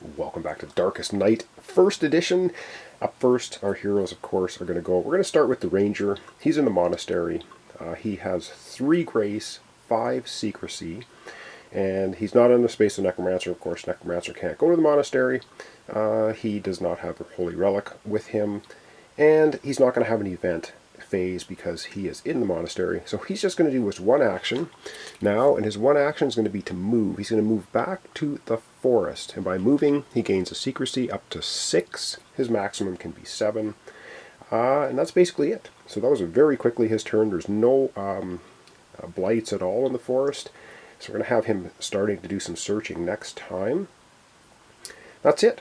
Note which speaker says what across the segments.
Speaker 1: Welcome back to Darkest Night, first edition. Up first, our heroes, of course, are going to go. We're going to start with the Ranger. He's in the monastery. He has 3 Grace, 5 Secrecy, and he's not in the space of Necromancer. Of course, Necromancer can't go to the monastery. He does not have a Holy Relic with him, and he's not going to have an event phase because he is in the monastery. So he's just going to do his one action now, and his one action is going to be to move. He's going to move back to the forest, and by moving he gains a secrecy up to 6. His maximum can be 7, and that's basically it. So that was very quickly his turn. There's no blights at all in the forest, so we're going to have him starting to do some searching next time. That's it.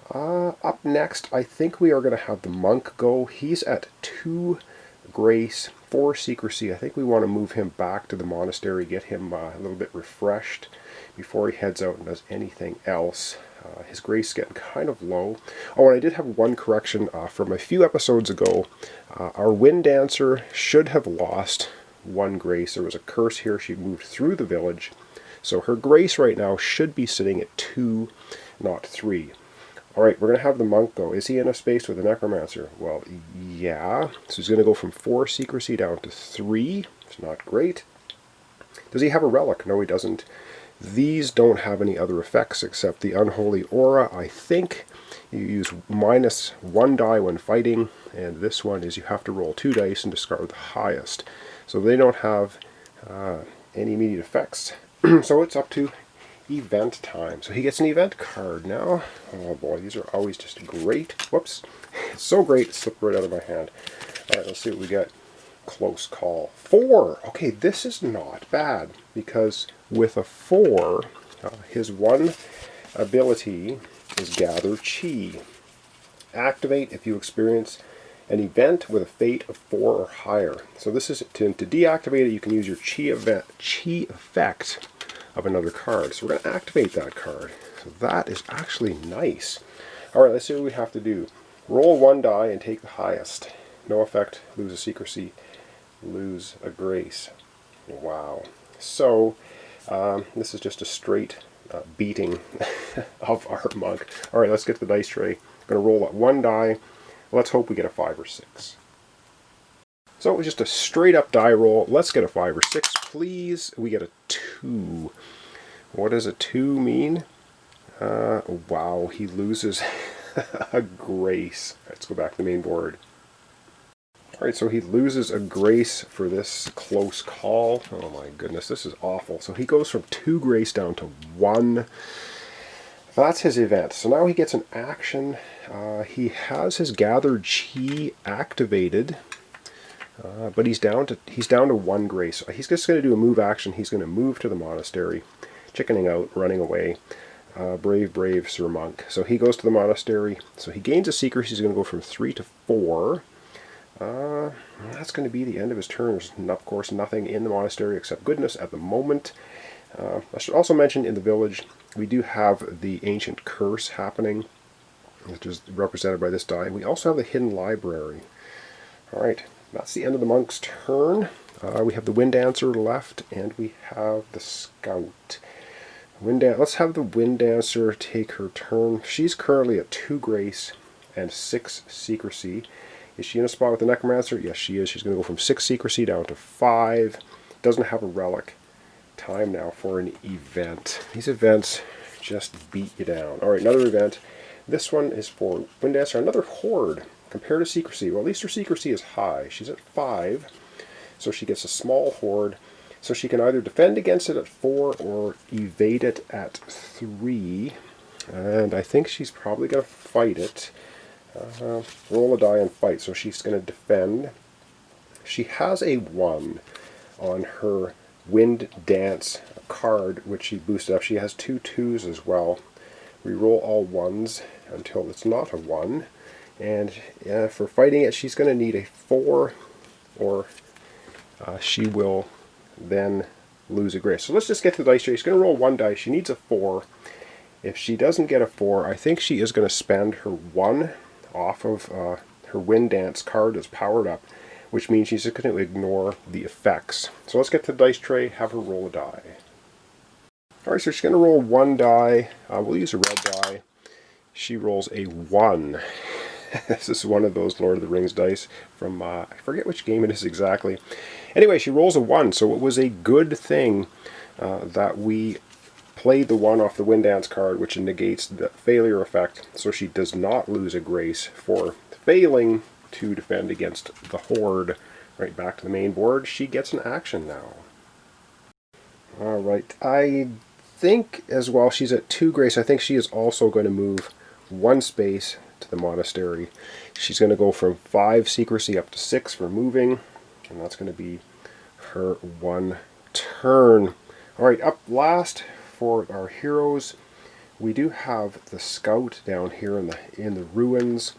Speaker 1: Up next, I think we are going to have the monk go. He's at 2 Grace, 4 Secrecy. I think we want to move him back to the monastery, get him a little bit refreshed before he heads out and does anything else. His Grace is getting kind of low. Oh, and I did have one correction from a few episodes ago. Our Wind Dancer should have lost 1 Grace. There was a curse here. She moved through the village. So her Grace right now should be sitting at 2, not 3. Alright, we're going to have the monk go. Is he in a space with a necromancer? Well, yeah. So he's going to go from 4 Secrecy down to 3. It's not great. Does he have a relic? No, he doesn't. These don't have any other effects except the Unholy Aura. I think you use -1 die when fighting, and this one is you have to roll 2 dice and discard the highest. So they don't have any immediate effects. So it's up to event time. So he gets an event card now. Oh boy, these are always just great. Whoops. It's so great, it slipped right out of my hand. Alright, let's see what we get. Close call. 4! Okay, this is not bad, because with a 4, his one ability is Gather Chi. Activate if you experience an event with a fate of 4 or higher. So this is, to deactivate it, you can use your Chi effect of another card. So we're going to activate that card. So that is actually nice. Alright, let's see what we have to do. Roll 1 die and take the highest. No effect, lose a secrecy, lose a grace. Wow. So, this is just a straight beating of our monk. Alright, let's get the dice tray. I'm going to roll 1 die. Let's hope we get a 5 or 6. So it was just a straight up die roll. Let's get a 5 or 6, please. We get a 2. What does a 2 mean? Wow, he loses a grace. Let's go back to the main board. Alright, so he loses a grace for this close call. Oh my goodness, this is awful. So he goes from 2 grace down to 1. That's his event. So now he gets an action. He has his Gather Chi activated. But he's down to 1 grace. So he's just going to do a move action. He's going to move to the monastery, chickening out, running away. Brave Sir Monk. So he goes to the monastery. So he gains a secret. He's going to go from 3 to 4. That's going to be the end of his turn. There's, of course, nothing in the monastery except goodness at the moment. I should also mention in the village, we do have the ancient curse happening, which is represented by this die. We also have the hidden library. Alright. That's the end of the monk's turn. We have the Wind Dancer left, and we have the Scout. Let's have the Wind Dancer take her turn. She's currently at 2 Grace and 6 Secrecy. Is she in a spot with the Necromancer? Yes, she is. She's going to go from 6 Secrecy down to 5. Doesn't have a relic. Time now for an event. These events just beat you down. Alright, another event. This one is for Wind Dancer. Another Horde. Compared to Secrecy, well, at least her Secrecy is high. She's at 5, so she gets a small horde. So she can either defend against it at 4 or evade it at 3. And I think she's probably going to fight it. Roll a die and fight. So she's going to defend. She has a 1 on her Wind Dance card, which she boosted up. She has 2 2s as well. We roll all 1s until it's not a 1. And for fighting it, she's going to need a 4, or she will then lose a grace. So let's just get to the dice tray. She's going to roll 1 dice. She needs a 4. If she doesn't get a 4, I think she is going to spend her 1 off of her Wind Dance card as powered up, which means she's just going to ignore the effects. So let's get to the dice tray, have her roll a die. Alright, so she's going to roll 1 die. We'll use a red die. She rolls a 1. This is one of those Lord of the Rings dice from, I forget which game it is exactly. Anyway, she rolls a 1, so it was a good thing that we played the 1 off the Winddance card, which negates the failure effect, so she does not lose a grace for failing to defend against the Horde. Right back to the main board, she gets an action now. Alright, I think as well, she's at 2 grace. I think she is also going to move 1 space to the monastery. She's going to go from 5 secrecy up to 6 for moving, and that's going to be her 1 turn. Alright, up last for our heroes, we do have the scout down here in the ruins.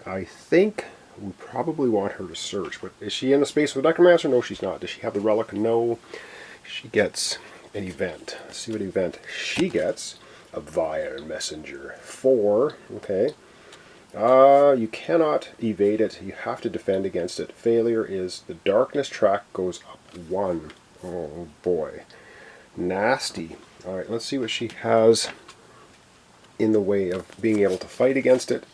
Speaker 1: I think we probably want her to search, but is she in the space with the necromancer? No, she's not. Does she have the relic? No. She gets an event. Let's see what event she gets. A Vile Messenger. 4. Okay. You cannot evade it. You have to defend against it. Failure is the darkness track goes up 1. Oh boy. Nasty. Alright, let's see what she has in the way of being able to fight against it.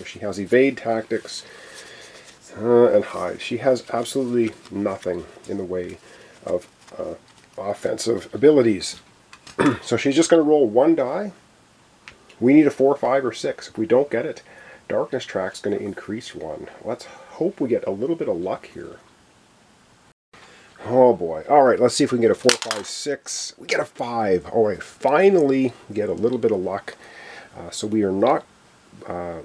Speaker 1: She has evade tactics and hide. She has absolutely nothing in the way of offensive abilities. So she's just going to roll 1 die. We need a 4, 5, or 6. If we don't get it, darkness track's going to increase 1. Let's hope we get a little bit of luck here. Oh boy. Alright, let's see if we can get a 4, 5, 6. We get a 5. Alright, finally get a little bit of luck. So we are not...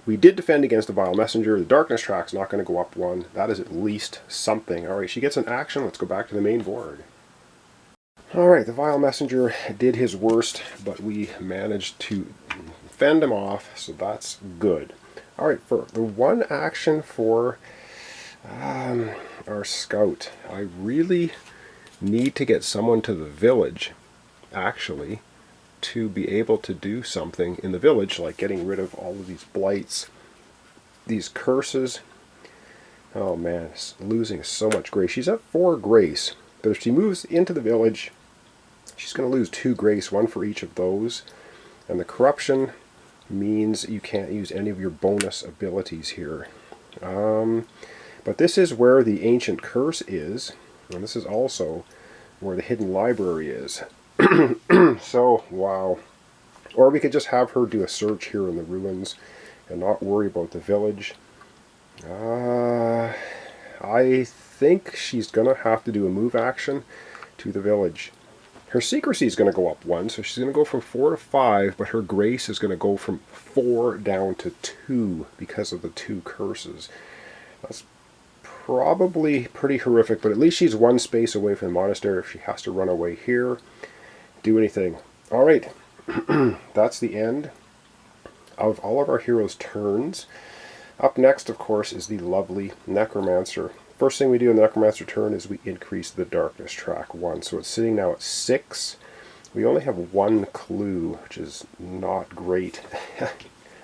Speaker 1: we did defend against the Vile Messenger. The darkness track's not going to go up 1. That is at least something. Alright, she gets an action. Let's go back to the main board. Alright, the Vile Messenger did his worst, but we managed to fend him off, so that's good. Alright, for the 1 action for our scout, I really need to get someone to the village, actually, to be able to do something in the village, like getting rid of all of these blights, these curses. Oh man, losing so much grace. She's at 4 grace, but if she moves into the village, she's going to lose 2 grace, 1 for each of those. And the corruption means you can't use any of your bonus abilities here. But this is where the ancient curse is, and this is also where the hidden library is. So, wow. Or we could just have her do a search here in the ruins and not worry about the village. I think she's going to have to do a move action to the village. Her secrecy is going to go up 1, so she's going to go from 4 to 5, but her grace is going to go from 4 down to 2 because of the 2 curses. That's probably pretty horrific, but at least she's 1 space away from the monastery if she has to run away here, do anything. Alright, that's the end of all of our heroes' turns. Up next, of course, is the lovely Necromancer. First thing we do in the Necromancer turn is we increase the darkness track 1. So it's sitting now at 6. We only have 1 clue, which is not great.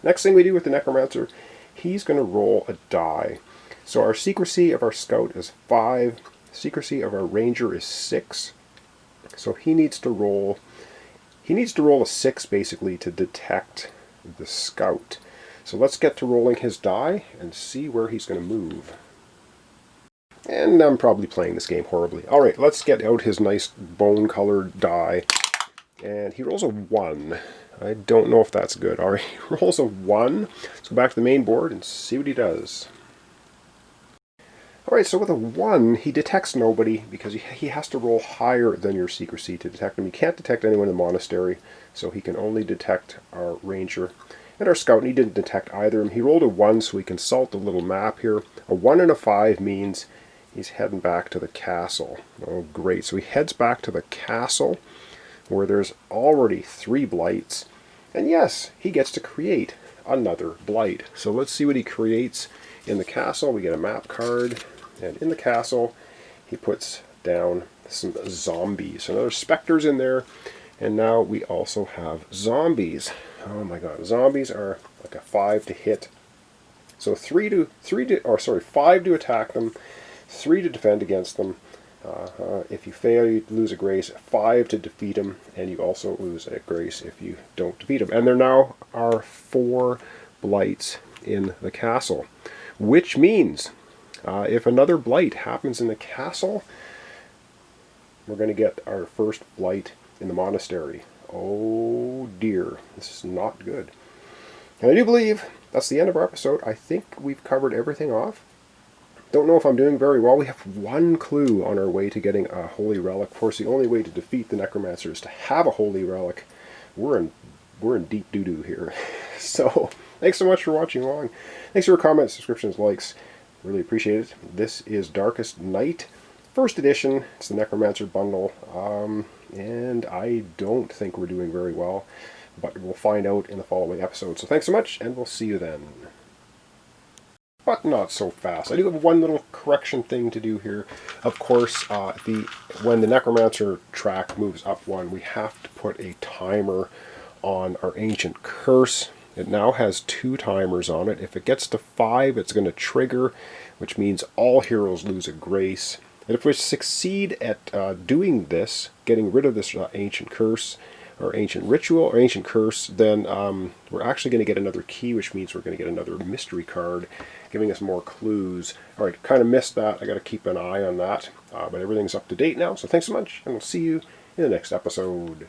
Speaker 1: Next thing we do with the Necromancer, he's going to roll a die. So our secrecy of our scout is 5. Secrecy of our ranger is 6. So he needs to roll a 6 basically to detect the scout. So let's get to rolling his die and see where he's going to move. And I'm probably playing this game horribly. Alright, let's get out his nice bone-colored die. And he rolls a 1. I don't know if that's good. Alright, he rolls a 1. Let's go back to the main board and see what he does. Alright, so with a 1, he detects nobody because he has to roll higher than your secrecy to detect him. He can't detect anyone in the monastery, so he can only detect our ranger and our scout, and he didn't detect either of them. He rolled a 1, so we consult the little map here. A 1 and a 5 means he's heading back to the castle. Oh, great. So he heads back to the castle where there's already 3 blights. And yes, he gets to create another blight. So let's see what he creates in the castle. We get a map card. And in the castle, he puts down some zombies. So there's specters in there. And now we also have zombies. Oh my god. Zombies are like a 5 to hit. So 5 to attack them, 3 to defend against them, If you fail, you lose a grace, 5 to defeat him, and you also lose a grace if you don't defeat him. And there now are 4 blights in the castle, which means if another blight happens in the castle, we're going to get our first blight in the monastery. Oh dear, this is not good. And I do believe that's the end of our episode. I think we've covered everything off. Don't know if I'm doing very well. We have 1 clue on our way to getting a holy relic. Of course, the only way to defeat the necromancer is to have a holy relic. We're in deep doo-doo here. So, thanks so much for watching along. Thanks for your comments, subscriptions, likes. Really appreciate it. This is Darkest Night, 1st edition. It's the Necromancer bundle. And I don't think we're doing very well, but we'll find out in the following episode. So thanks so much, and we'll see you then. But not so fast. I do have one little correction thing to do here. Of course, when the Necromancer track moves up 1, we have to put a timer on our Ancient Curse. It now has 2 timers on it. If it gets to 5, it's going to trigger, which means all heroes lose a grace. And if we succeed at doing this, getting rid of this Ancient Curse, or Ancient Ritual, or Ancient Curse, then we're actually going to get another key, which means we're going to get another mystery card, giving us more clues. Alright, kind of missed that. I got to keep an eye on that. But everything's up to date now, so thanks so much, and we'll see you in the next episode.